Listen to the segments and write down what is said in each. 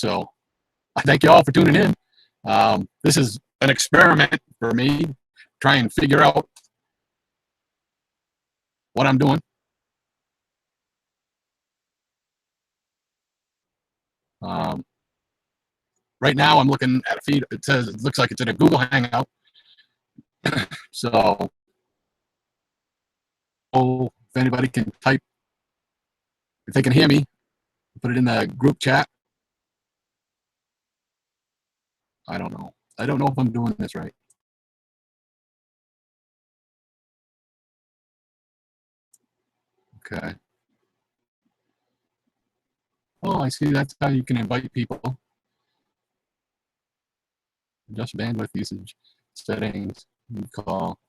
So I thank you all for tuning in. This is an experiment for me, try and figure out what I'm doing. Right now I'm looking at a feed. It says, it looks like it's in a Google Hangout. So if anybody can type, if they can hear me, put it in the group chat. I don't know. I don't know if I'm doing this right. Okay. Oh, I see. That's how you can invite people. Adjust bandwidth usage settings. You call.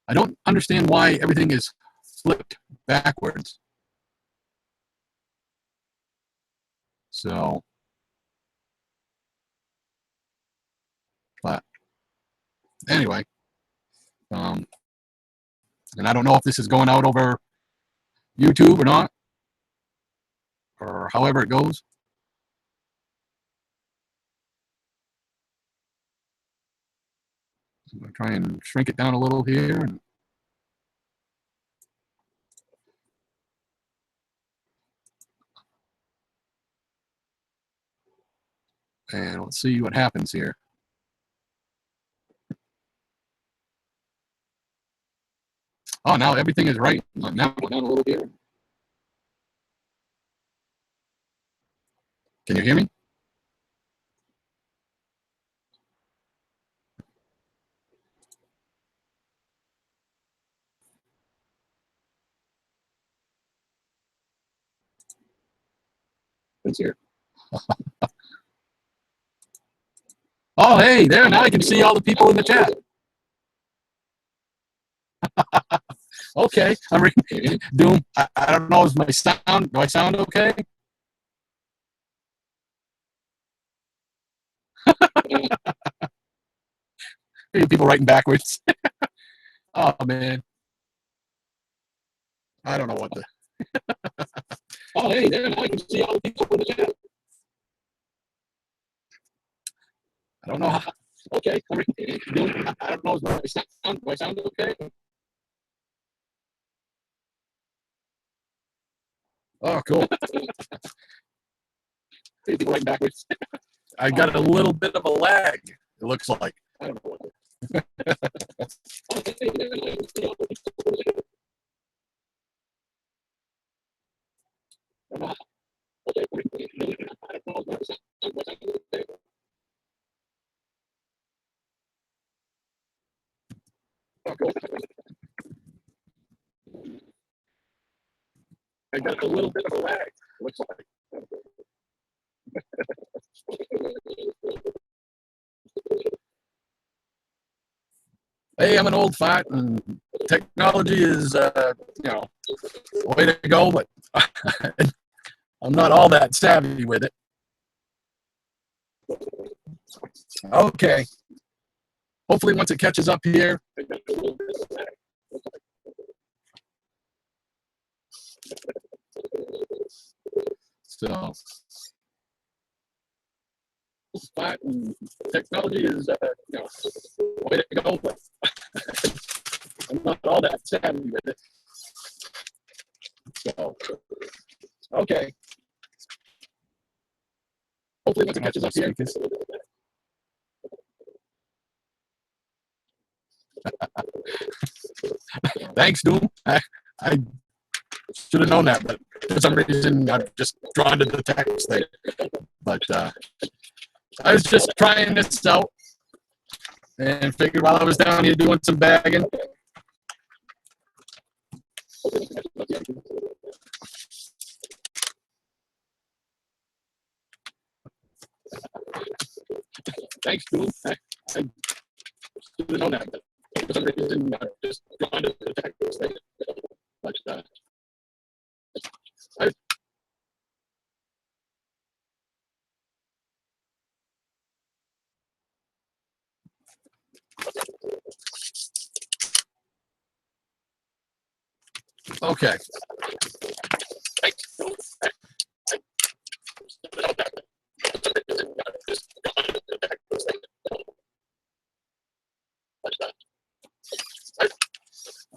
I don't understand why everything is flipped backwards. So, but anyway, and I don't know if this is going out over YouTube or not, or however it goes. I'm going to try and shrink it down a little here. And let's see what happens here. Oh, now everything is right. Now go down a little bit. Can you hear me? It's here. Oh, hey, there. Now I can see all the people in the chat. Okay. I'm reading. Doom. I don't know. Is my sound? Do I sound okay? People writing backwards. Oh, man. I don't know what the. Oh, hey, there. Now I can see all the people in the chat. I don't know how. Okay. I'm reading. Doom. I don't know. Is my sound? Do I sound okay? Oh, cool. People writing backwards. I got a little bit of a lag, it looks like. I don't know what. I got a little bit of a lag, it looks like. Hey, I'm an old fart, and technology is, you know, a way to go, but I'm not all that savvy with it. Okay. Hopefully, once it catches up here. So, technology is, you know, a way to go, but I'm not all that savvy with it. So, okay. Hopefully, once it catches up here. Thanks, Doom. I should have known that, but for some reason, I'm just drawn to the text thing. But I was just trying this out and figured while I was down here doing some bagging. Thanks, Doom. I should have known that, but for some reason, I'm just drawn to the text thing. But okay. Thanks.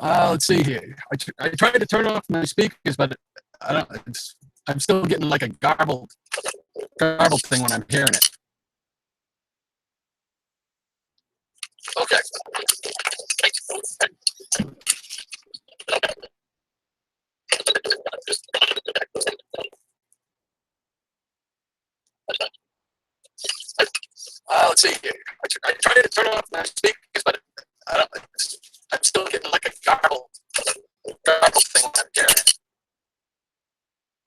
Let's see here. I tried to turn off my speakers, but I don't. I'm still getting like a garbled thing when I'm hearing it. Okay. Let's see here. I tried to turn off my speakers, but I don't. I'm still getting like a garbled thing when I'm hearing it.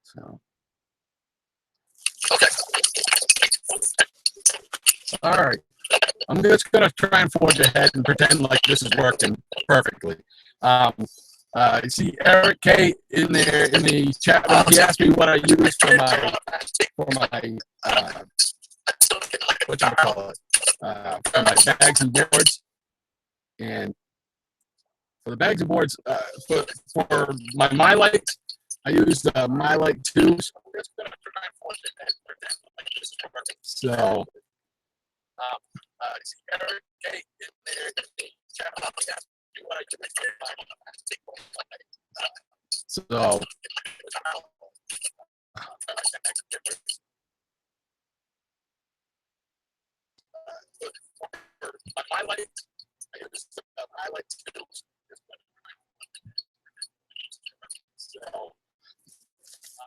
So. Okay. All right. I'm just gonna try and forge ahead and pretend like this is working perfectly. You see Eric K in there in the chat room. He asked me what I use for my what you call it for my bags and boards. And for the bags and boards, for my light, I use the my light tubes. So. So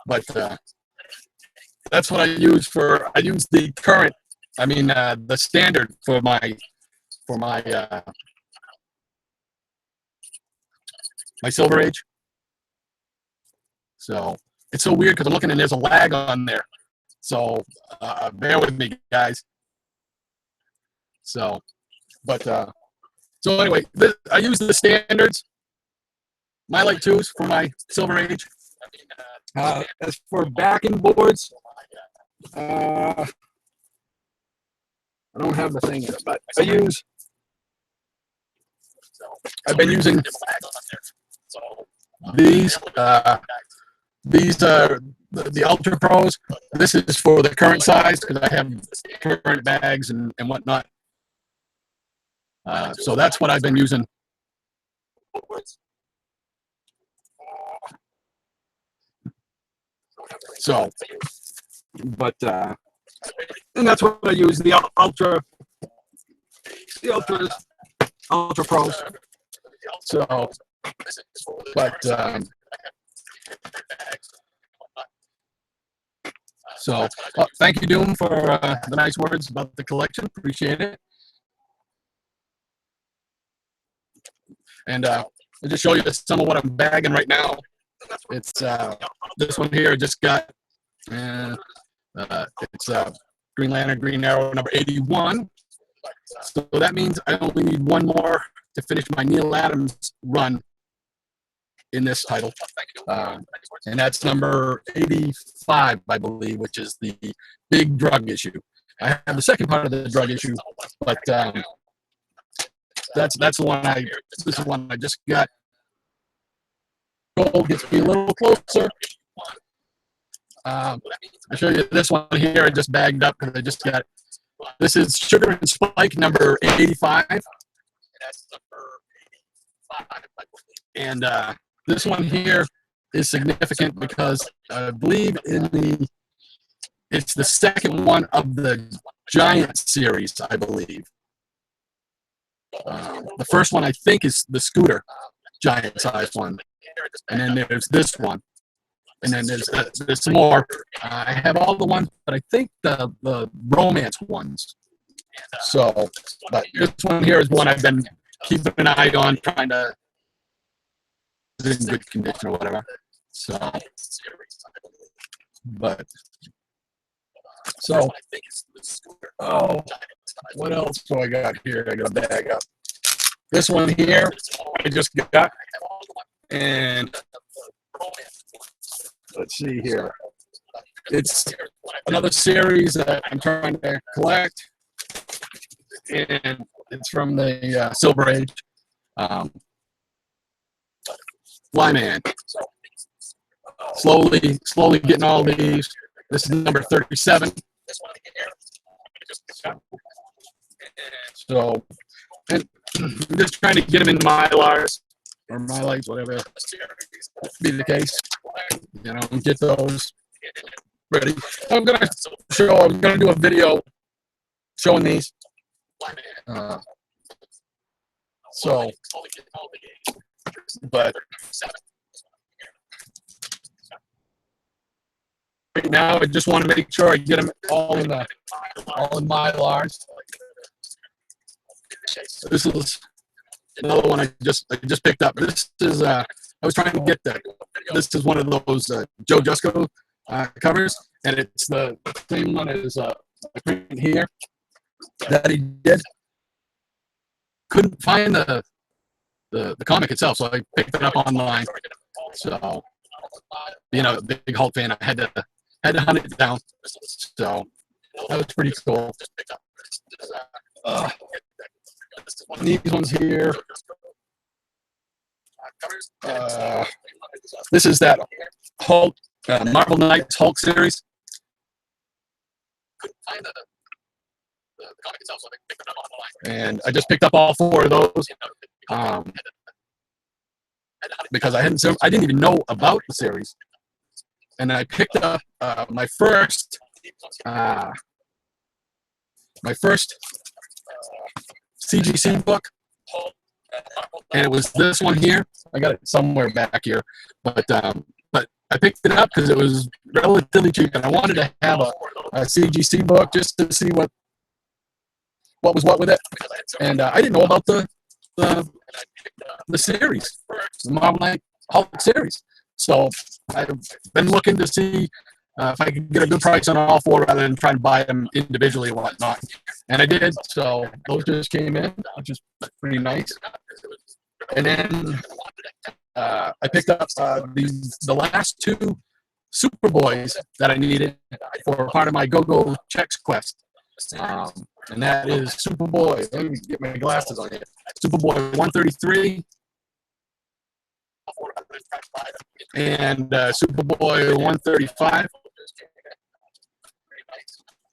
but that's what I use for. I use the current. I mean the standard for my my Silverage. So it's so weird because I'm looking and there's a lag on there. So bear with me, guys. So, but so anyway, I use the standards. My light twos for my Silverage. As for backing boards, I don't have the thing in it, but I've been using these. These are the Ultra Pros. This is for the current size because I have current bags and whatnot. So that's what I've been using. So, but and that's what I use, the Ultra Pros. So, but so thank you, Doom, for the nice words about the collection. Appreciate it. And I'll just show you some of what I'm bagging right now. It's this one here. Just got it's Green Lantern Green Arrow number 81. So that means I only need one more to finish my Neil Adams run in this title, and that's number 85, I believe, which is the big drug issue. I have the second part of the drug issue, but that's the one this is one I just got. Gold gets me a little closer. I'll show you this one here. I just bagged up because I just got. This is Sugar and Spike number 85. And this one here is significant because I believe it's the second one of the Giant series, I believe. The first one I think is the Scooter Giant size one, and then there's this one, and then there's some more. I have all the ones, but I think the romance ones. So, but this one here is one I've been keeping an eye on, trying to in good condition or whatever. So, but so what else do I got here? I got a bag up. This one here I just got, and let's see here. It's another series that I'm trying to collect, and it's from the Silverage. Flyman. Slowly getting all these. This is number 37. So, and I'm just trying to get them in Mylars. or my lights, whatever be the case. You know, get those ready. I'm gonna do a video showing these. Uh, so, but right now, I just want to make sure I get them all in Mylars. This is another one I just picked up. This is I was trying to get that. This is one of those Joe Jusko covers, and it's the same one as print here that he did. Couldn't find the comic itself, so I picked it up online. So, you know, big Hulk fan, I had to hunt it down. So that was pretty cool. These ones here. This is that Hulk Marvel Knights Hulk series. And I just picked up all 4 of those because I didn't even know about the series, and I picked up my first CGC book, and it was this one here. I got it somewhere back here, but I picked it up because it was relatively cheap, and I wanted to have a CGC book just to see what was what with it. And I didn't know about the series, the Marvel Knight Hulk series. So I've been looking to see if I could get a good price on all 4 rather than trying to buy them individually and whatnot. And I did. So those just came in, which is pretty nice. And then I picked up the last 2 Superboys that I needed for part of my Go-Go Checks quest. And that is Superboy. Let me get my glasses on here. Superboy 133 and Superboy 135.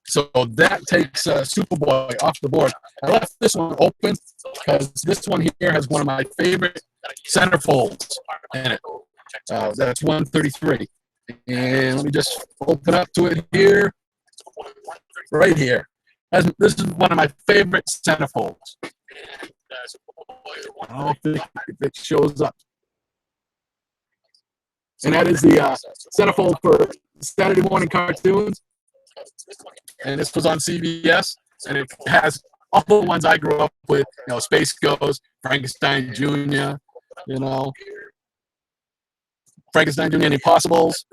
So that takes Superboy off the board. I left this one open because this one here has one of my favorite centerfolds in it. That's 133. And let me just open up to it here. Right here. This is one of my favorite centerfolds. I don't think if it shows up. And that is the centerfold for Saturday morning cartoons. And this was on CBS, and it has all the ones I grew up with. You know, Space Ghost, Frankenstein Jr., you know, Frankenstein Jr. and the Impossibles.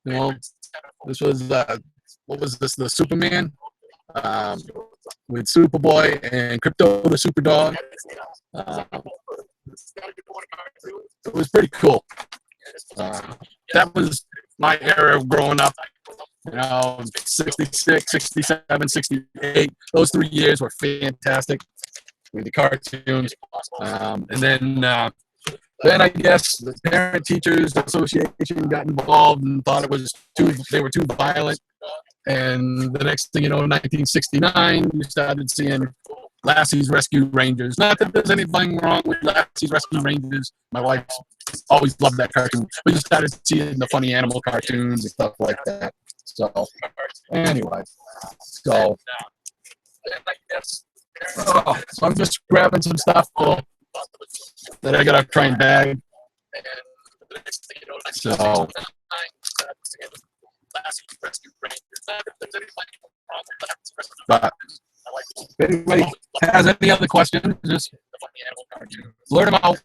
You know, this was, what was this, the Superman with Superboy and Crypto the Superdog. It was pretty cool. That was my era of growing up. You know, 66, 67, 68. Those 3 years were fantastic with the cartoons. And then I guess the Parent Teachers Association got involved and thought they were too violent. And the next thing you know, in 1969, we started seeing Lassie's Rescue Rangers. Not that there's anything wrong with Lassie's Rescue Rangers. My wife always loved that cartoon. We just started seeing the funny animal cartoons and stuff like that. So, anyway, so I'm just grabbing some stuff that I gotta try and bag. So, but if anybody has any other questions, just blurt them out.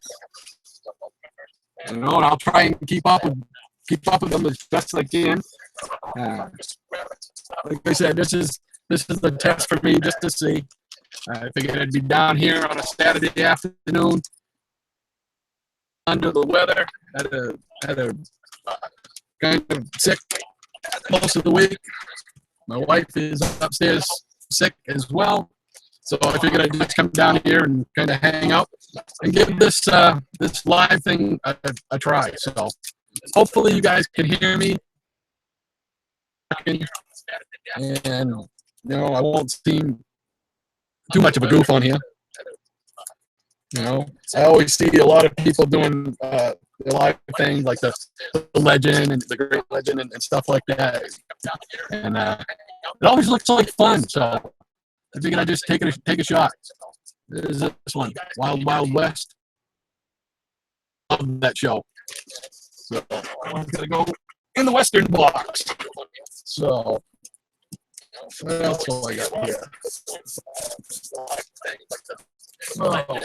You know, and I'll try and keep up with them as best as I can. Like I said, this is the test for me just to see. I figured I'd be down here on a Saturday afternoon under the weather. Had a kind of sick most of the week. My wife is upstairs sick as well. So I figured I'd just come down here and kind of hang out and give this live thing a try. So hopefully you guys can hear me. And, you know, I won't seem too much of a goof on here. You know, I always see a lot of people doing the live things like the legend and the great legend and stuff like that, and it always looks like fun. So I figured I'd just take a shot. There's this one, Wild Wild West. Love that show. So I'm gonna go in the Western box. So what else do I got here? Oh,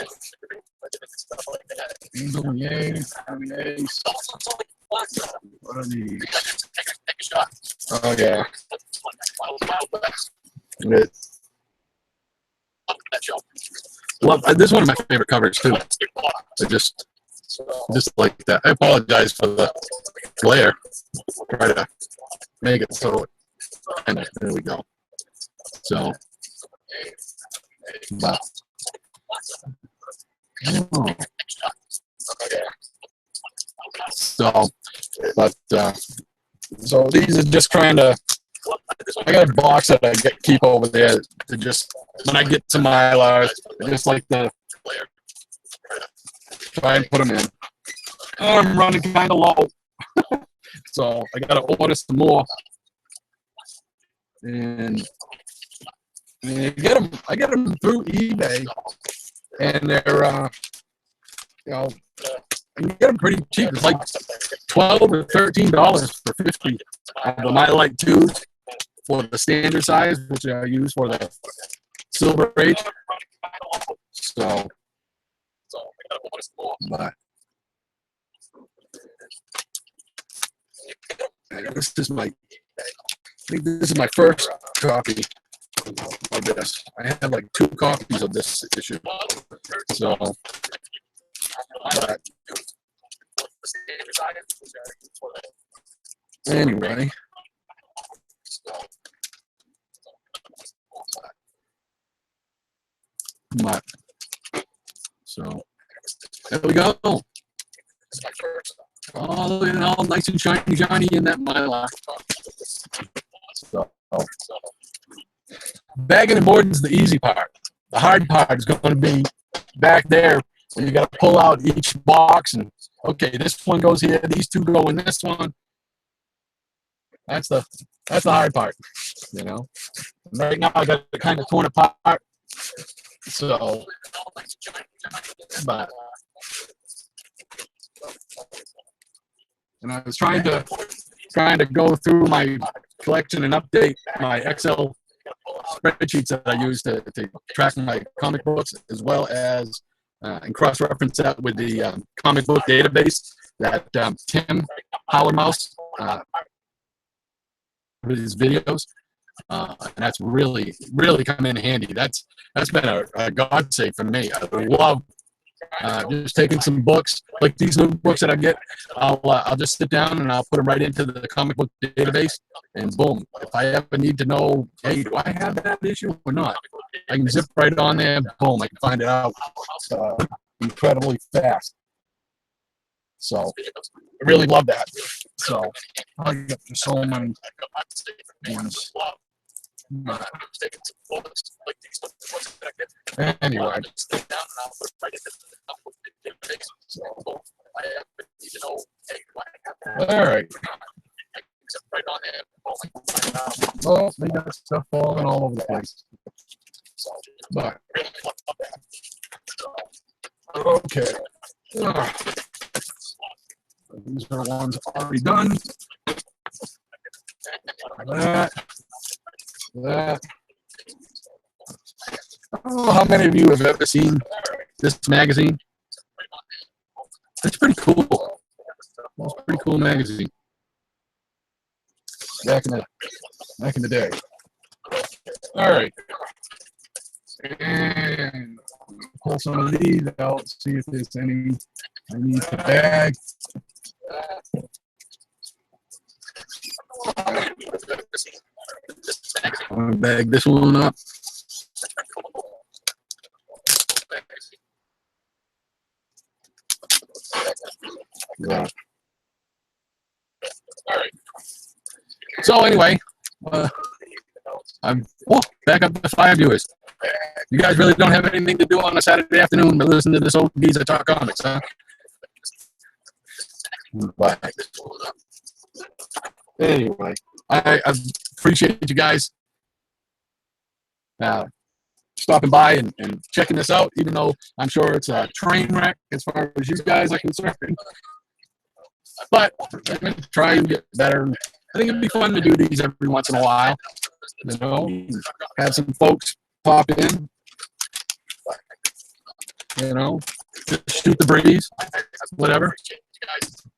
Angel Yanks, Ace. What are these? Oh yeah. Love this is one of my favorite covers too. I just like that. I apologize for the glare. Try to make it so. And there we go. So, wow. Oh. So, but so these are just kind of. I got a box that I keep over there to just when I get to Mylar, I just like to try and put them in. Oh, I'm running kind of low, so I got to order some more. And I get them through eBay, and they're you know, you get them pretty cheap. It's like $12 or $13 for 50 of the Mylight 2s for the standard size, which I use for the Silverage. So, but this is I think this is my first copy of this. I have like 2 copies of this issue. So, but anyway. But, so there we go. All nice and shiny in that Mylar. So, bagging and boarding is the easy part. The hard part is going to be back there. So you got to pull out each box and okay, this one goes here. These 2 go in this one. That's the hard part, you know. And right now I got it kind of torn apart. So, but and I was trying to go through my collection and update my Excel spreadsheets that I use to track my comic books, as well as and cross-reference that with the comic book database that Tim Howard Mouse with his videos. And that's really come in handy. That's been a godsend for me. I love just taking some books like these new books that I get. I'll just sit down and I'll put them right into the comic book database, and boom. If I ever need to know, hey, do I have that issue or not? I can zip right on there. Boom, I can find it out incredibly fast. So I really love that. So I get so many ones. Anyway, all right. Well, they got stuff falling all over the place. But okay. These are ones already done. That. Oh, how many of you have ever seen this magazine? It's pretty cool. It's a pretty cool magazine. Back in the day. All right. And pull some of these out, see if there's any I need to bag. I'm gonna bag this one up. Yeah. So anyway, I'm back up to 5 viewers. You guys really don't have anything to do on a Saturday afternoon but listen to this old geezer talk comics, huh? But anyway, I appreciate you guys stopping by and checking this out, even though I'm sure it's a train wreck as far as you guys are concerned. But I'm going to try and get better. I think it'd be fun to do these every once in a while. You know, have some folks pop in. You know, just shoot the breeze, whatever.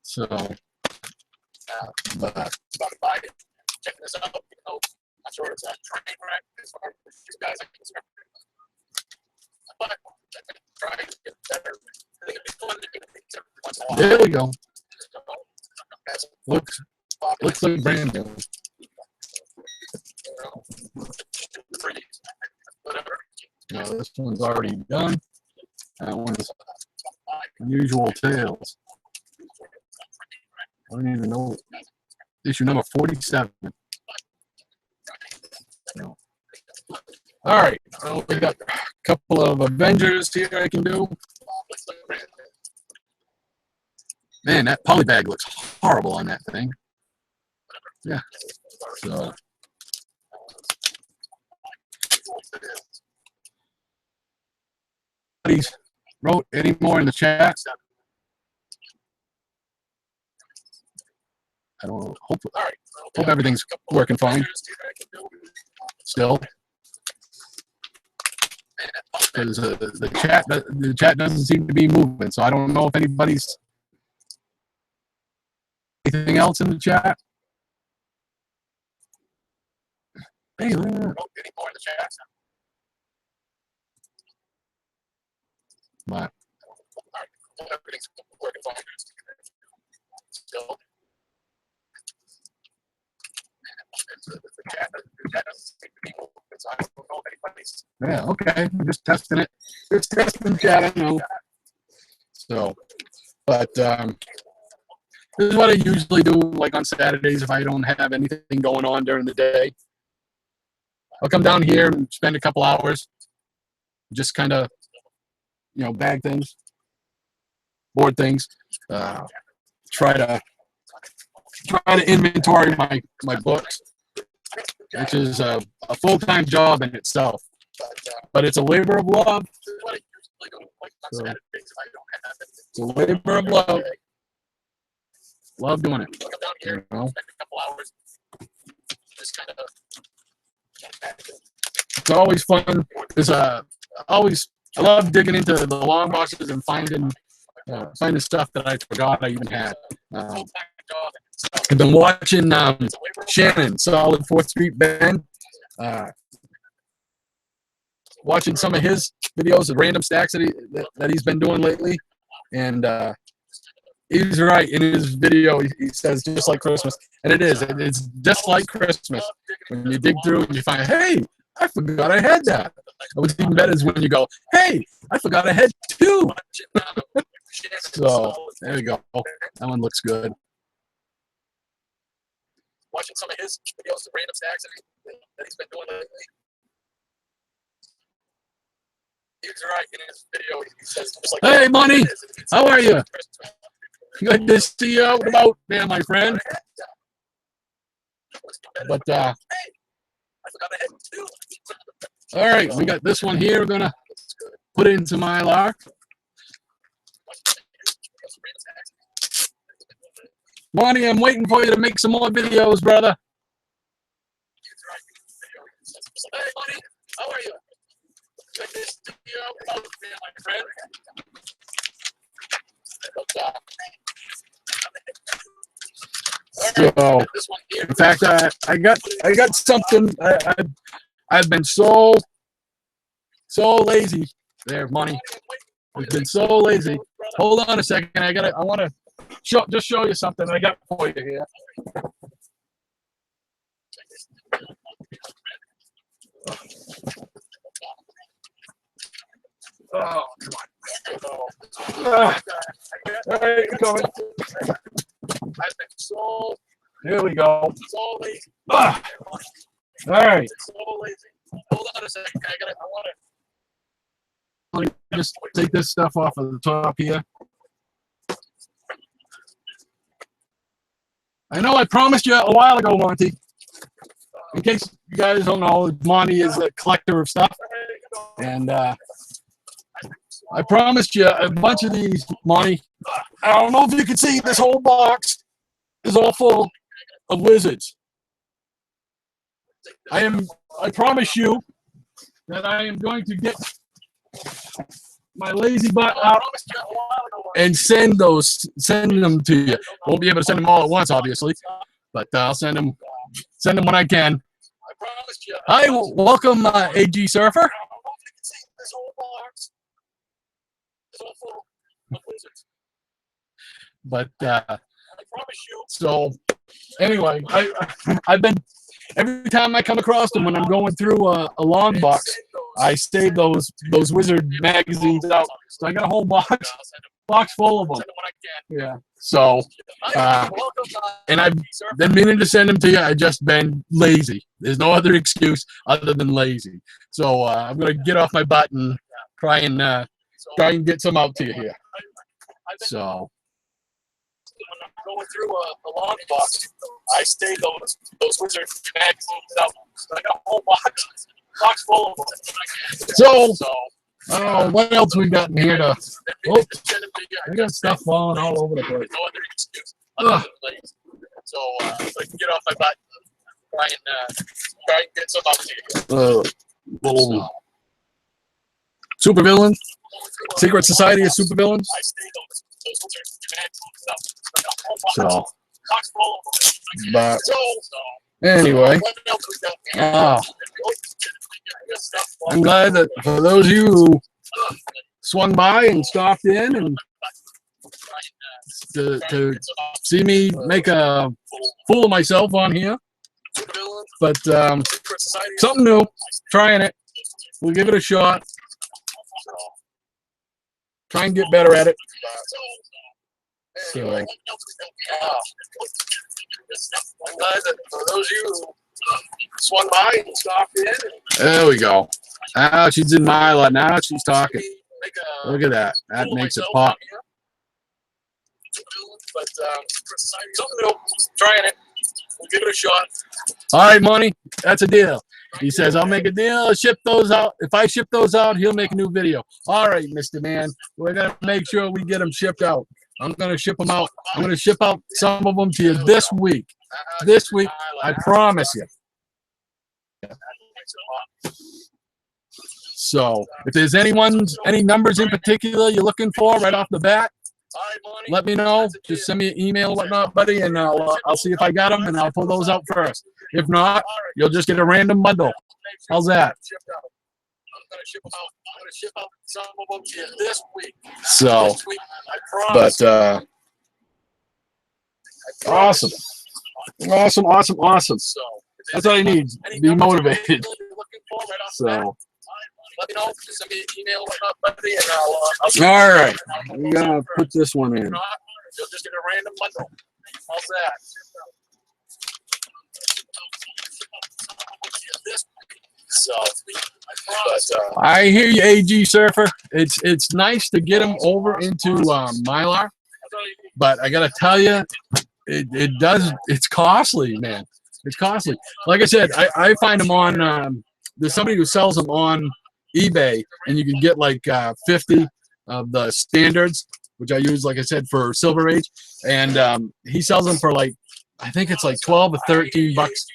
So, but checking this out, you know, I'm sure it's a train wreck as far as you guys are concerned. But try to get better. I think it'd be fun to do things every once in a while. There we go. Looks like brand new. No, this one's already done. That one's Unusual Tales. I don't even know. Issue number 47. No. All right. Well, we got a couple of Avengers here I can do. Man, that polybag looks horrible on that thing. Yeah. So. Wrote any more in the chat? I don't know. Hope everything's working fine. Still. Because the chat doesn't seem to be moving, so I don't know if anybody's anything else in the chat. Hey, any more in the chat? But everything's working fine. Still. Yeah, okay. I'm just testing it. Just testing chat, I know. So, but this is what I usually do, like on Saturdays if I don't have anything going on during the day. I'll come down here and spend a couple hours, just kind of, you know, bag things, board things, try to inventory my books, which is a full-time job in itself, but it's a labor of love. So, it's a labor of love. Love doing it. You know? It's always fun. I love digging into the long boxes and finding stuff that I forgot I even had. I've been watching Shannon, Solid 4th Street Band. Watching some of his videos, the random stacks that he's been doing lately. And he's right. In his video, he says, just like Christmas. And it is. It's just like Christmas. When you dig through and you find, hey, I forgot I had that. What's even better is when you go, hey, I forgot I had 2. So, there we go. That one looks good. Watching some of his videos, the random stacks that he's been doing lately. He's right. In his video, he says, just like, hey, Money, how are you? Good to see you out and about there, my friend. But, all right, we got this one here. We're going to put it into Mylar. Money, I'm waiting for you to make some more videos, brother. Hey, Money, how are you? Good to see you out and about there, my friend. So, in fact, I got something. I've been so lazy. There, Money. I've been so lazy. Hold on a second. I want to just show you something I got for you here. Oh, come on. All right, going. I've been so. Here we go. So lazy. All right. So lazy. Hold on a second. I want to just take this stuff off of the top here. I know I promised you a while ago, Monty. In case you guys don't know, Monty is a collector of stuff. And I promised you a bunch of these, Monty. I don't know if you can see, this whole box is all full of lizards. I promise you that I am going to get my lazy butt out and send them to you. Won't be able to send them all at once, obviously, but I'll send them when I can. Hi, welcome, AG Surfer. But so anyway, I've been, every time I come across them when I'm going through a long box, I save those Wizard magazines out. So I got a whole box full of them. Yeah. So and I've been meaning to send them to you. I just been lazy. There's no other excuse other than lazy. So I'm gonna get off my butt and try and get some out to you here. So when I'm going through a long box, I stay those Wizard magazines out. So I got a whole box full of them. So oh, what else we got in here to? Oh, I got stuff falling all over the place. So I can get off my butt and try and get some out to you. Little supervillains. Secret Society of Supervillains. So, but anyway, I'm glad that for those of you who swung by and stopped in and to see me make a fool of myself on here, but something new, trying it. We'll give it a shot. Try and get better at it. So, I'm glad that for those of you who swung by and stopped in. There we go. Now she's in my lot. Now she's talking. Look at that. That makes it pop. But something new. Trying it. We'll give it a shot. All right, Money. That's a deal. He says, I'll make a deal. Ship those out. If I ship those out, he'll make a new video. All right, Mr. Man. We're going to make sure we get them shipped out. I'm going to ship them out. I'm going to ship out some of them to you this week. This week, I promise you. So, if there's any numbers in particular you're looking for right off the bat, let me know. Just send me an email or whatnot, buddy, and I'll see if I got them, and I'll pull those out first. If not, you'll just get a random bundle. How's that? I'm gonna ship out some of them to you this week. So, but awesome. So that's all I need. Be motivated. So let me know. Just send me an email, buddy, and I'll all right. We gotta put this one in. You'll just get a random bundle. How's that? So, but, I hear you, AG Surfer. It's nice to get them over into Mylar, but I gotta tell you, it's costly, man. It's costly. Like I said, I find them on. There's somebody who sells them on eBay, and you can get like 50 of the standards, which I use, like I said, for Silverage, and he sells them for like, I think it's like 12 or 13 bucks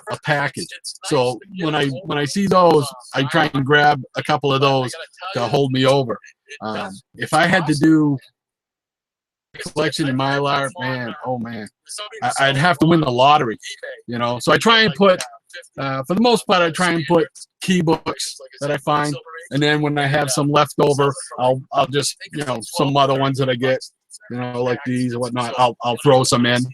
a package. So when I see those, I try and grab a couple of those to hold me over. If I had to do collection in Mylar, man, oh man, I'd have to win the lottery, you know. So I try and put, for the most part, I try and put key books that I find, and then when I have some left over, I'll just, you know, some other ones that I get, you know, like these or whatnot, I'll throw some in.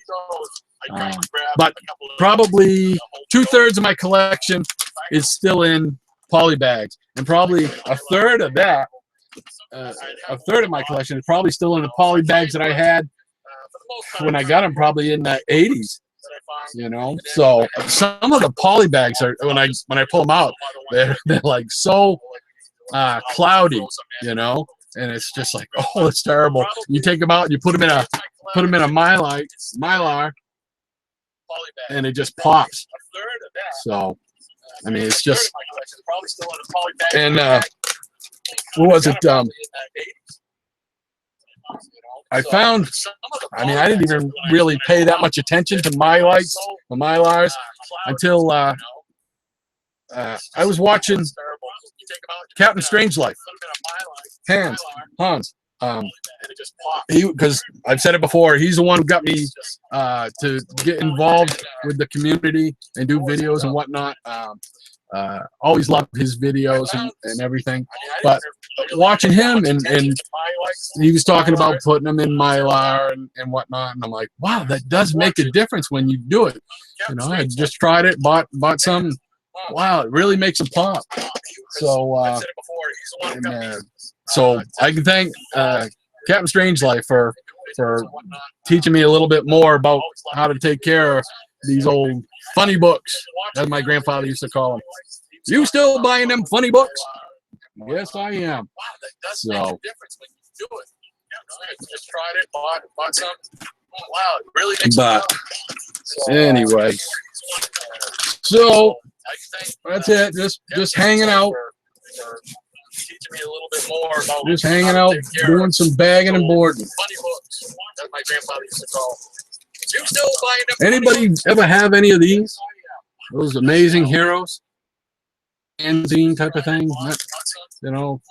But probably 2/3 of my collection is still in poly bags, and probably a third of that, a third of my collection is probably still in the poly bags that I had when I got them, probably in the 80s. You know, so some of the poly bags are, when I pull them out, they're like so cloudy, you know, and it's just like, oh, it's terrible. You take them out and you put them in a mylar, and it just pops. So I mean, it's just, and what was it? I found, I mean, I didn't even really pay that much attention to the mylars, until I was watching Captain Strangelove. Hans. Because I've said it before, he's the one who got me to get involved with the community and do videos and whatnot. Always loved his videos and everything, but watching him and he was talking about putting them in Mylar and whatnot, and I'm like, wow, that does make a difference when you do it. You know, I just tried it, bought some. Wow, it really makes a pop. So so I can thank Captain Strangelove for teaching me a little bit more about how to take care of these old funny books, as my grandfather used to call them. You still buying them funny books? Yes, I am. So, but anyway, so that's it. Just hanging out. Just hanging out, doing some bagging and boarding. Anybody ever have any of these? Those amazing heroes? Fanzine type of thing? You know?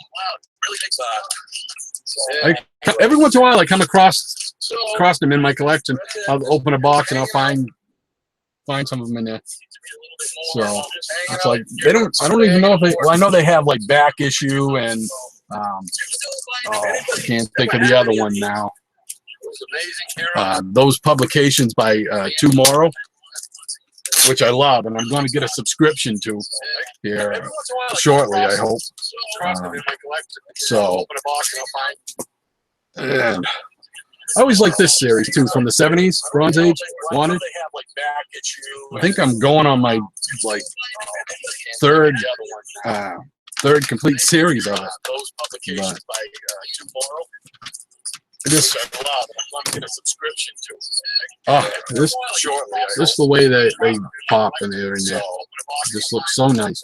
Every once in a while I come across them in my collection. I'll open a box and I'll find some of them in there. So it's like I don't even know if they, well, I know they have like back issue and I can't think of the other one now. Those publications by Tomorrow, which I love, and I'm going to get a subscription to here shortly, I hope. So, and I always like this series too, from the 70s, Bronze Age, Wanted. I think I'm going on my like third complete series of it. But just this the way they pop in there and there. It just looks so nice.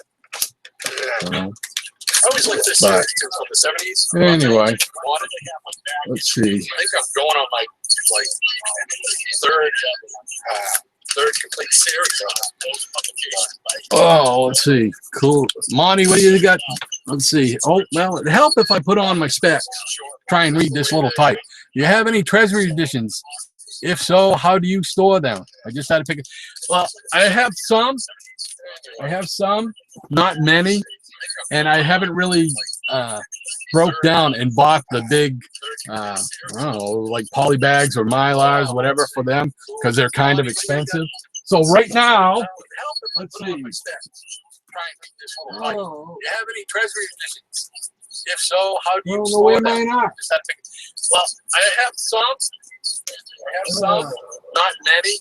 I always like this series from the 70s. Anyway, let's see. I think I'm going on my like third complete series of those publications. Oh, let's see. Cool. Monty, what do you got? Let's see. Oh, well, it'd help if I put on my specs. Try and read this little type. Do you have any Treasury editions? If so, how do you store them? I just had to pick it. Well, I have some. Not many. And I haven't really broke down and bought the big, I don't know, like poly bags or Mylars, whatever, for them, because they're kind of expensive. So right now, let's see. Oh. Do you have any Treasury editions? If so, how do you store them? Well, I have some, not many.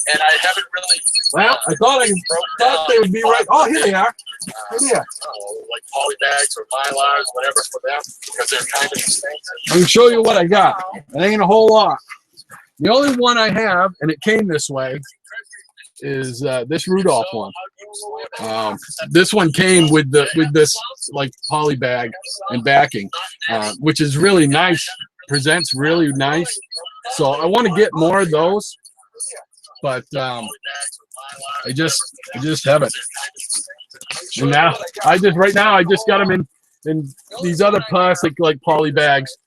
And I haven't really. Well, I thought they would be right. Oh, here they are. Yeah. Like poly bags or Mylars, whatever, for them, because they're kind of expensive. Let me show you what I got. It ain't a whole lot. The only one I have, and it came this way, is this Rudolph one. This one came with this like poly bag and backing, which is really nice. Presents really nice. So I want to get more of those. But I just haven't. And now I just got them in these other plastic like poly bags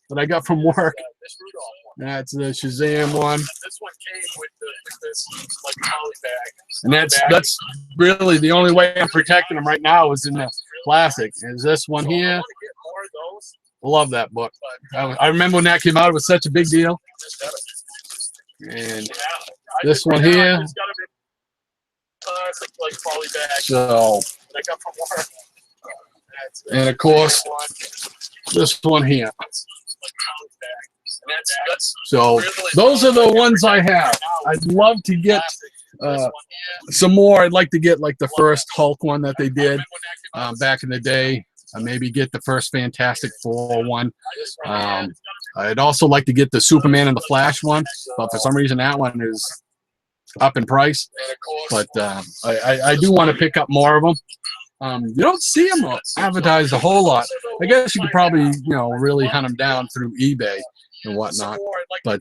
that I got from work. That's the Shazam one. This one came with this like poly bag. And that's really the only way I'm protecting them right now is in the plastic. Is this one here? I love that book. I remember when that came out, it was such a big deal. And this one here. So, and of course, this one here. So those are the ones I have. I'd love to get some more. I'd like to get like the first Hulk one that they did back in the day. maybe get the first Fantastic Four one. I'd also like to get the Superman and the Flash one, but for some reason that one is up in price. But I do want to pick up more of them. You don't see them advertised a whole lot. I guess you could probably, really hunt them down through eBay and whatnot. But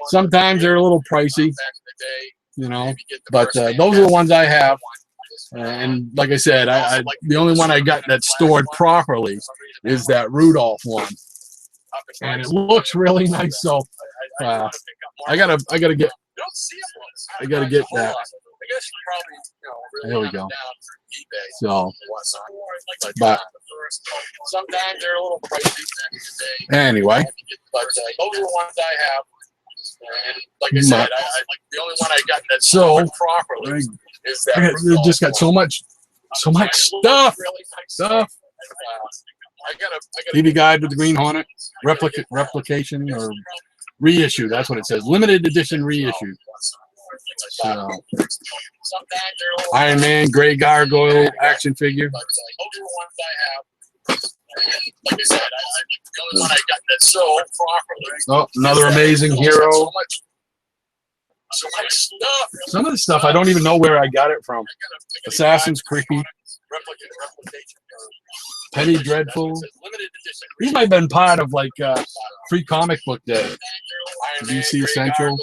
sometimes they're a little pricey, But those are the ones I have. And like I said, the only one I got that's stored properly is that Rudolph one, and it looks really nice. So I gotta get that. There we go. So, but sometimes they're a little pricey. Anyway, but those are the ones I have. And like I said, the only one I got that's stored properly is that. Just got so much stuff. I got a TV Guide with the Green Hornet, replication or reissue. That's what it says. Limited edition reissue. So, Iron Man, Gray Gargoyle action figure. Like I said, the only one I got that's sold properly. Oh, another amazing hero. So much stuff. Some of the stuff I don't even know where I got it from. Assassin's Creed. Penny Dreadful. These might have been part of like Free Comic Book Day. DC Central.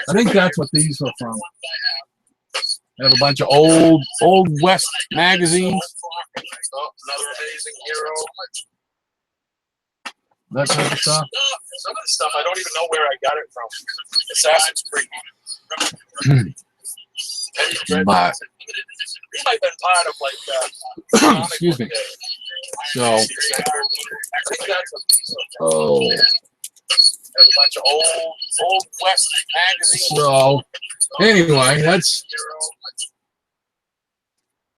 I think that's what these were from. They have a bunch of old West magazines. Another amazing hero. That type of stuff. Some of the stuff I don't even know where I got it from. Assassin's Creed. But these might have been part of like excuse me. So a bunch of old West magazines. So anyway, that's.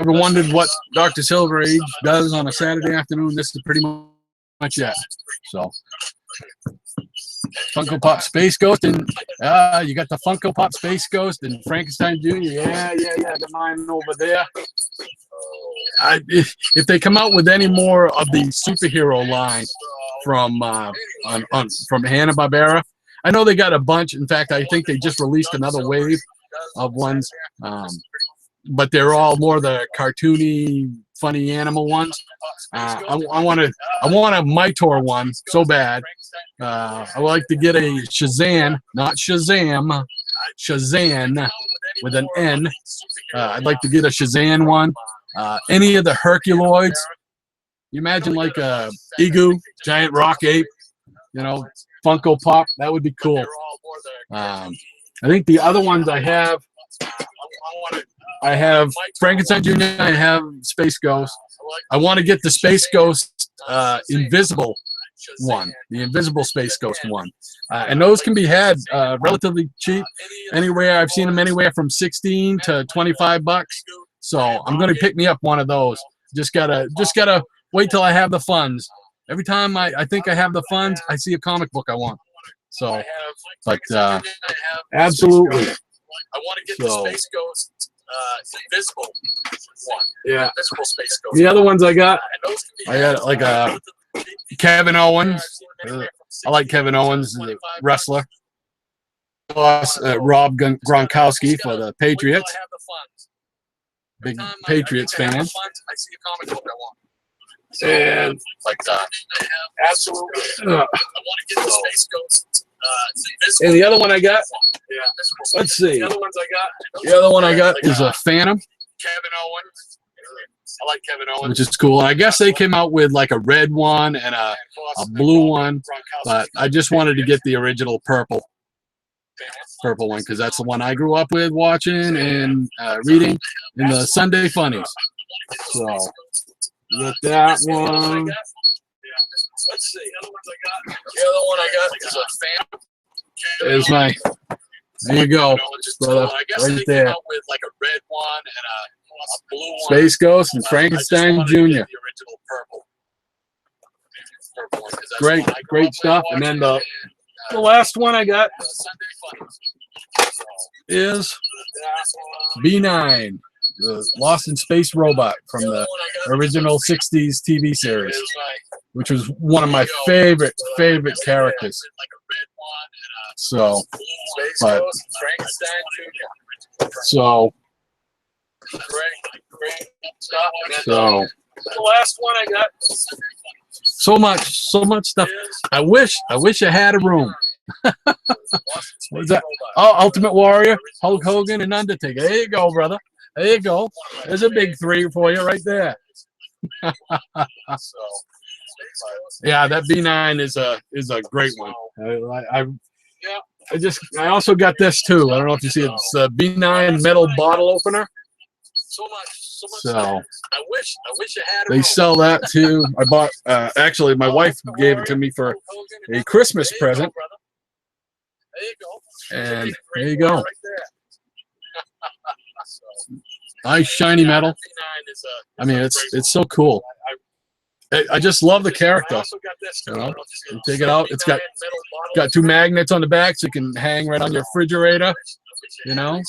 Ever wondered what Dr. Silverage does on a Saturday afternoon? This is pretty much it. So Funko Pop Space Ghost, and you got the Funko Pop Space Ghost and Frankenstein Jr. Yeah, the mine over there. If they come out with any more of the superhero line from from Hanna-Barbera, I know they got a bunch. In fact, I think they just released another wave of ones, but they're all more the cartoony, funny animal ones. I want a Mitor one so bad. I would like to get a Shazam, not Shazam, Shazam with an N. I'd like to get a Shazam one. Any of the Herculoids. You imagine like a Egu, giant rock ape, Funko Pop. That would be cool. I think the other ones I have Frankenstein Jr. I have Space Ghost. I want to get the Space Ghost Invisible one, the Invisible Space Ghost one, and those can be had relatively cheap. Anywhere I've seen them anywhere from $16 to $25. So I'm gonna pick me up one of those. Just gotta wait till I have the funds. Every time I think I have the funds, I see a comic book I want. So, but absolutely. I want to get the Space Ghost Invisible one. Yeah. Invisible Space Ghost. The other ones I got like Kevin Owens. I like Kevin Owens, the wrestler. Plus Rob Gronkowski for the Patriots. Big Patriots fan. I see a comic book I want. And like absolutely. I want to get the Space Ghost. And the other one I got, let's see. The other one I got is a Phantom. Kevin Owens. I like Kevin Owens, which is cool. I guess they came out with like a red one and a blue one, but I just wanted to get the original purple one because that's the one I grew up with watching and reading in the Sunday Funnies. So with that one. Let's see. The other one I got is a Phantom. There's my. There you go, brother. Right there. With like a red one and a blue one. Space Ghost and Frankenstein Jr. Great stuff. And then the last one I got is B9. the Lost in Space robot from the original '60s TV series, which was one of my favorite characters. So, but so the last one I got. So much stuff. I wish I had a room. What is that? Oh, Ultimate Warrior, Hulk Hogan, and Undertaker. There you go, brother. There you go. There's a big 3 for you right there. Yeah, that B9 is a great one. I also got this too. I don't know if you see it. It's a B9 metal bottle opener. So I wish I had. They sell that too. I bought. Actually, my wife gave it to me for a Christmas present. And there you go. Nice shiny metal. I mean, it's so cool. I just love the character. You know, you take it out. It's got 2 magnets on the back, so you can hang right on your refrigerator. You know.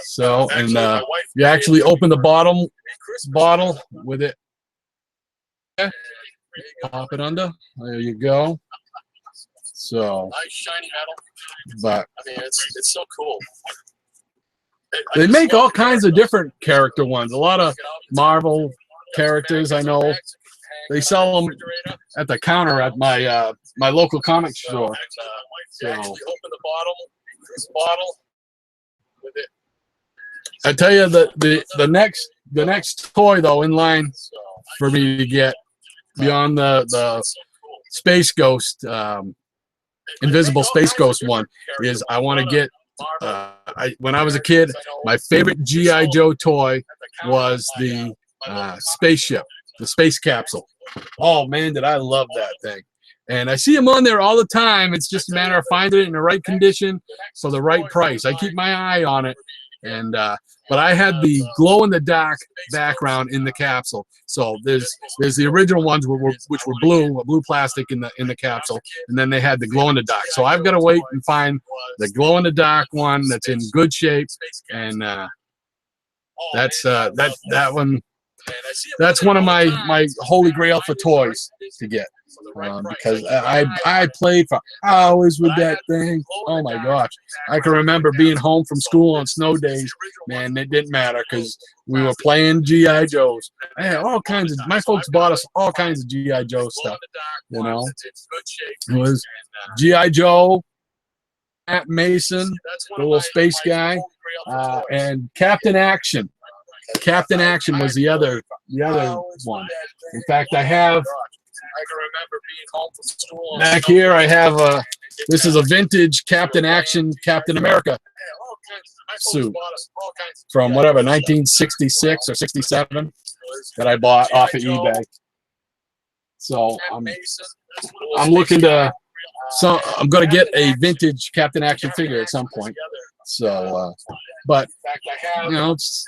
So and you actually open the bottle with it. Pop it under. There you go. So nice shiny metal. But I mean, it's so cool. They make all kinds of different character ones. A lot of Marvel characters, I know. They sell them at the counter at my my local comic store. So open the bottle with it. I tell you the next toy though in line for me to get beyond the Space Ghost, Invisible Space Ghost one is I want to get. When I was a kid, my favorite G.I. Joe toy was the spaceship, the space capsule. Oh man, did I love that thing! And I see them on there all the time. It's just a matter of finding it in the right condition for the right price. I keep my eye on it, and but I had the glow-in-the-dark background in the capsule. So there's the original ones which were blue plastic in the capsule, and then they had the glow-in-the-dark. So I've got to wait and find the glow-in-the-dark one that's in good shape, and that's that one. That's one of my holy grail for toys to get, because I played for hours with that thing. Oh my gosh, I can remember being home from school on snow days. Man, it didn't matter because we were playing G.I. Joes. I had all kinds of. My folks bought us all kinds of G.I. Joe stuff. You know, it was G.I. Joe, Matt Mason, the little space guy, and Captain Action. Captain Action was the other one. In fact, I can remember being home from school. Back here, I have this is a vintage Captain Action Captain America suit from whatever 1966 or 67 that I bought off of eBay. So I'm looking to. So I'm going to get a vintage Captain Action figure at some point. So, but you know, it's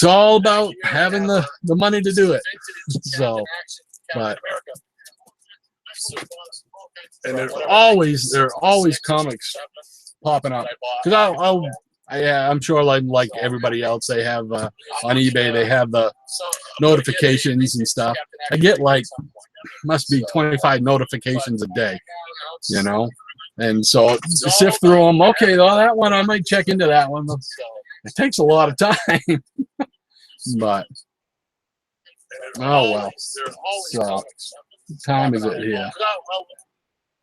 all about having the money to do it. So, but and there are always comics popping up because I'm sure like everybody else they have on eBay they have the notifications and stuff. I get like must be 25 notifications a day, you know, and so sift through them. Okay, well, that one I might check into that one. It takes a lot of time, but oh well. So what time is it here?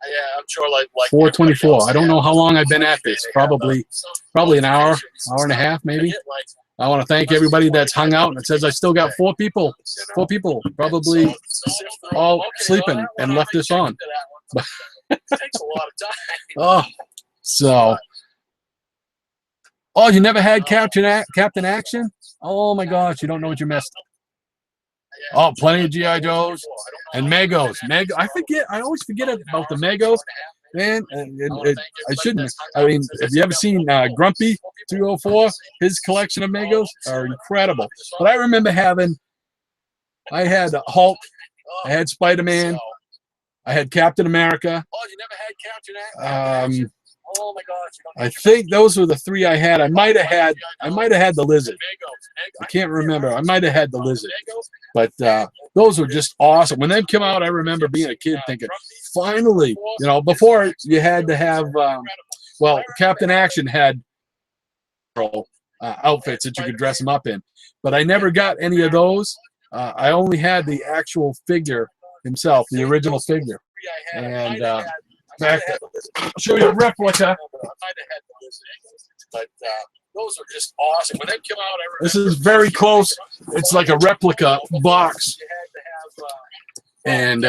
Yeah, I'm sure like 4:24. I don't know how long I've been at this. Probably an hour and a half, maybe. I want to thank everybody that's hung out. And it says I still got 4 people probably all sleeping and left this on. It takes a lot of time. Oh, so. Oh, you never had Captain Action? Oh my gosh, you don't know what you missed. Oh, plenty of G.I. Joes and Megos. I always forget about the Megos. Man, I shouldn't. I mean, have you ever seen Grumpy 304? His collection of Megos are incredible. But I remember I had Hulk, I had Spider-Man, I had Captain America. Oh, you never had Captain Action? I think those were the three I had. I might have had the lizard. I can't remember. I might have had the lizard. But those were just awesome. When they came out, I remember being a kid thinking, finally, you know, before you had to have, well, Captain Action had outfits that you could dress them up in. But I never got any of those. I only had the actual figure himself, the original figure. And in fact, I'll show you a replica. But those are just awesome. When they come out, this is very close. It's like a replica box. And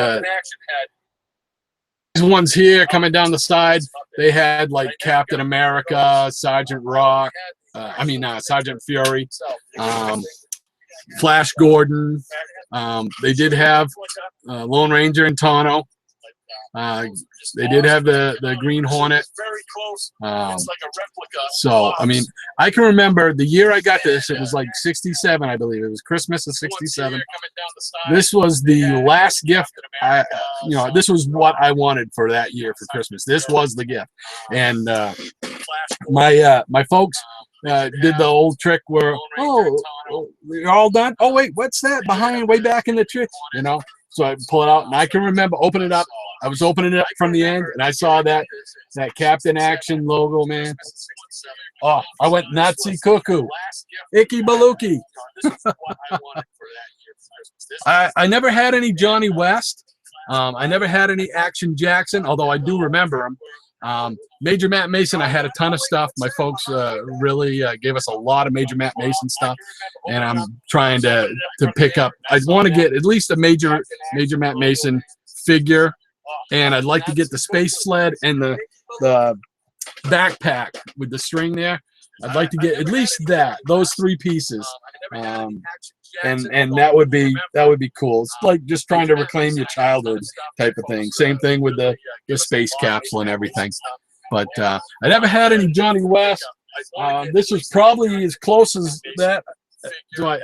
these ones here coming down the side, they had like Captain America, Sergeant Rock, Sergeant Fury, Flash Gordon. They did have Lone Ranger and Tano. They did have the Green Hornet. So, I mean, I can remember the year I got this, it was like 67, I believe. It was Christmas of 67. This was the last gift. This was what I wanted for that year for Christmas. This was the gift. And my folks did the old trick where, you're all done? Oh, wait, what's that behind, way back in the tree? You know? So I pull it out, and I can remember opening it up. I was opening it up from the end, and I saw that Captain Action logo, man. Oh, I went Nazi cuckoo. Icky Baluki. I never had any Johnny West. I never had any Action Jackson, although I do remember him. Major Matt Mason, I had a ton of stuff. My folks really gave us a lot of Major Matt Mason stuff, and I'm trying to pick up. I want to get at least a Major Matt Mason figure, and I'd like to get the space sled and the backpack with the string there. I'd like to get at least those three pieces, and that would be cool. It's like just trying to reclaim your childhood type of thing. Same thing with the space capsule and everything. But I never had any Johnny West. This was probably as close as that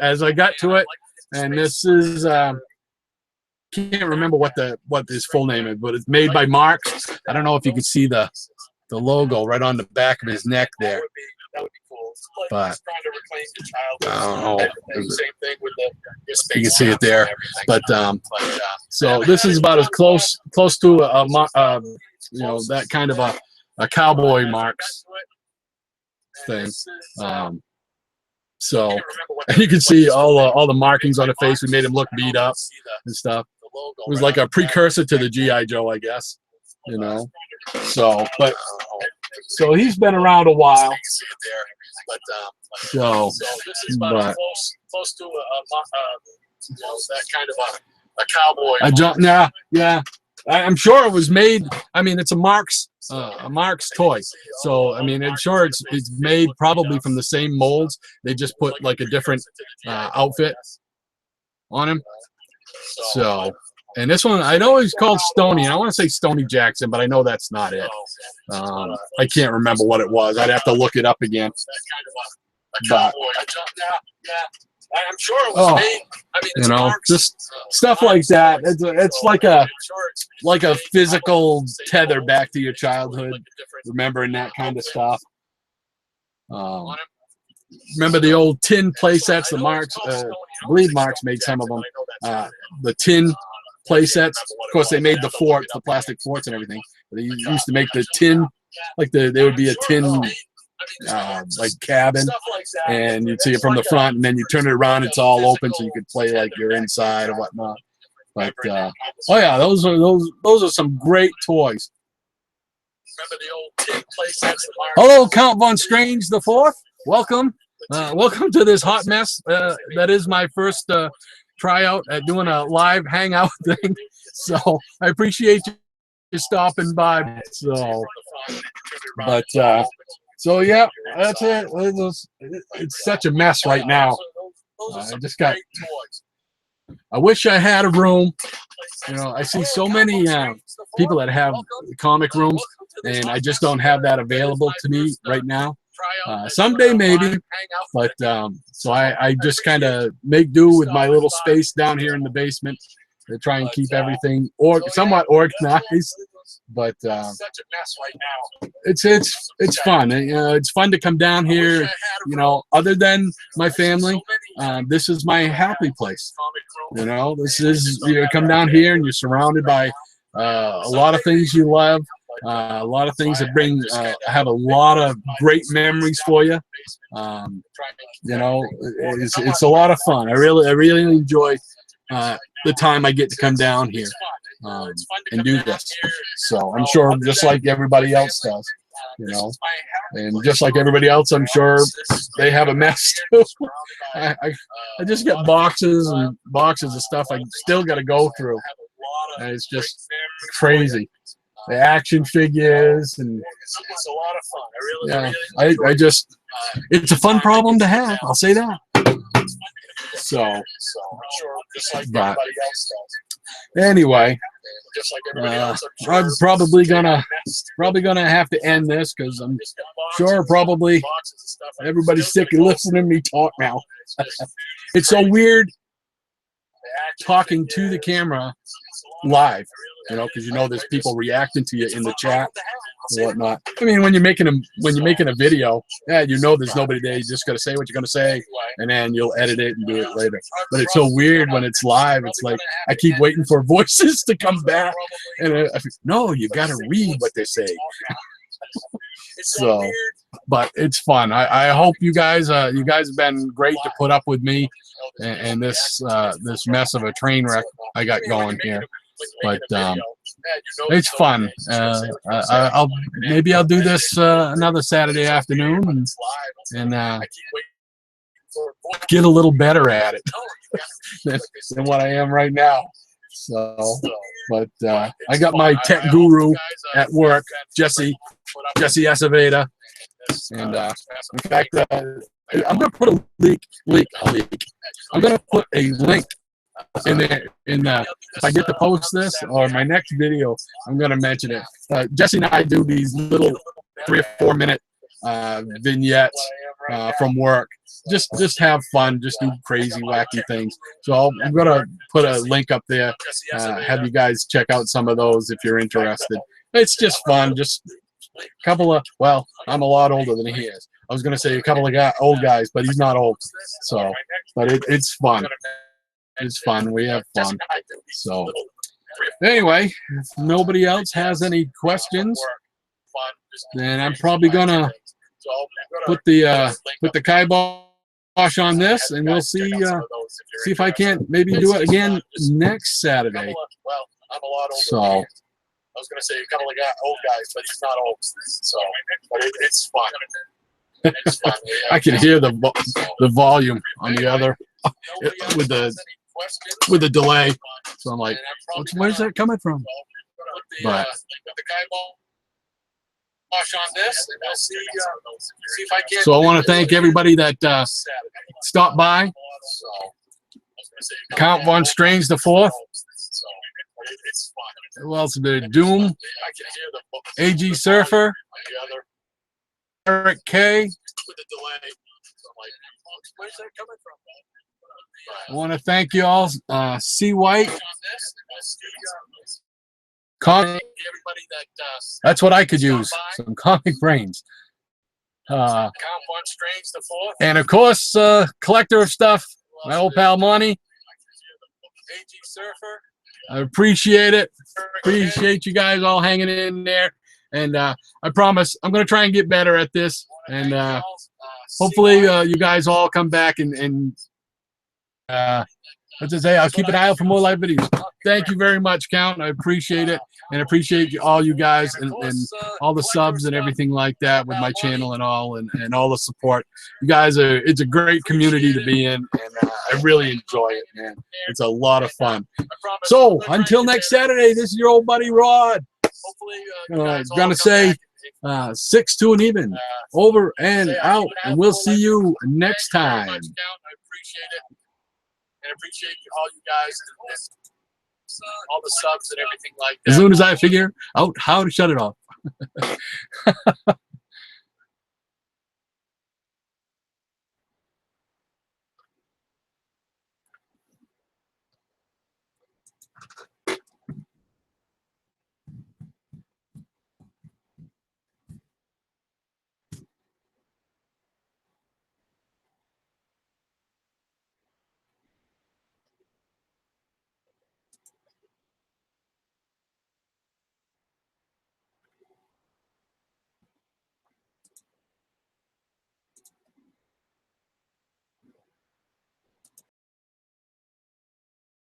as I got to it. And this is can't remember what his full name is, but it's made by Marks. I don't know if you can see the logo right on the back of his neck there. That would be cool. But I don't know. Same thing with you can see it there. But so this is about as close to that kind of a cowboy Marks thing. So you can see all the markings on the face. We made him look beat up and stuff. It was like a precursor to the G.I. Joe, I guess. You know. So he's been around a while. So this is about close to that kind of a cowboy. Yeah. I'm sure it was made. I mean, it's a Marks toy. So I mean, I'm sure it's made probably from the same molds. They just put like a different outfit on him. So. And this one, I know he's called Stony. I want to say Stony Jackson, but I know that's not it. I can't remember what it was. I'd have to look it up again. But, I'm sure it was made. I mean, just stuff like that. It's like a physical tether back to your childhood, remembering that kind of stuff. Remember the old tin play sets? The Marks, I believe Marks made some of them. The tin play sets. Of course, they made the forts, the plastic forts and everything. They used to make the tin, like there would be a tin like cabin, and you'd see it from the front, and then you turn it around, it's all open, so you could play like you're inside or whatnot. But oh yeah, those are some great toys. Remember the old tin play sets? Hello, Count Von Strange the Fourth. Welcome, welcome to this hot mess. That is my first tryout at doing a live hangout thing, so I appreciate you stopping by. So, but so yeah, that's it. It's such a mess right now. I wish I had a room. You know, I see so many people that have comic rooms, and I just don't have that available to me right now. Someday maybe, but so I just kind of make do with my little space down here in the basement to try and keep everything somewhat organized. but it's fun. You know, it's fun to come down here. You know, other than my family, this is my happy place. You know, this is, you come down here and you're surrounded by a lot of things you love, a lot of things that bring have a lot of great memories for you. You know, it's a lot of fun. I really enjoy the time I get to come down here and do this. So I'm sure just like everybody else does, you know, and just like everybody else, I'm sure they have a mess too. I just got boxes and boxes of stuff I still got to go through, and it's just crazy. The action figures, and it's a lot of fun. I just, it's a fun problem to have. I'll say that. So, but anyway, I'm probably gonna have to end this because I'm sure probably everybody's sick of listening to me talk now. It's so weird talking to the camera live, you know, because you know there's people reacting to you in the chat and whatnot. I mean, when you're making a video, yeah, you know there's nobody there. You just got to say what you're gonna say, and then you'll edit it and do it later. But it's so weird when it's live. It's like I keep waiting for voices to come back, and I think, no, you got to read what they say. So, but it's fun. I hope you guys have been great to put up with me and this this mess of a train wreck I got going here. But it's fun. Maybe I'll do this another Saturday afternoon and get a little better at it than what I am right now. So, but I got my tech guru at work, Jesse Aceveda, and in fact, I'm gonna put a link. I'm gonna put a link in there. If I get to post this or my next video, I'm gonna mention it. Jesse and I do these little 3 or 4 minute vignettes from work. Just have fun, just do crazy, wacky things. So I'm gonna put a link up there. Have you guys check out some of those if you're interested. It's just fun. Just a couple of, well, I'm a lot older than he is. I was gonna say a couple of old guys, but he's not old. So, but it's fun. It's fun. We have fun. So, anyway, if nobody else has any questions, then I'm probably gonna put the kibosh on this, and we'll see if I can't maybe do it again next Saturday. So, I was gonna say a couple of old guys, but he's not old. So, but it's fun. It's fun. I can hear the volume on the other with the delay. So I'm like, where's that coming from? But so I want to thank everybody that stopped by. Count Von Strange the Fourth. Who else? Doom, AG Surfer, Eric K. I want to thank you all. C. White. Comic. That's what I could use. Some comic brains. And of course, collector of stuff, my old pal Monty. I appreciate it. Appreciate you guys all hanging in there. And I promise I'm going to try and get better at this. And hopefully you guys all come back and let's just say I'll keep an eye out for more live videos. Thank you very much, Count. I appreciate it, and appreciate all you guys and all the subs and everything like that with my channel and all the support. You guys it's a great community to be in, and I really enjoy it, man. It's a lot of fun. So until next Saturday, this is your old buddy Rod. Gonna say 6 to an even, over and out, and we'll see you next time. I appreciate it. And appreciate all you guys and all the subs and everything like that. As soon as I figure out how to shut it off.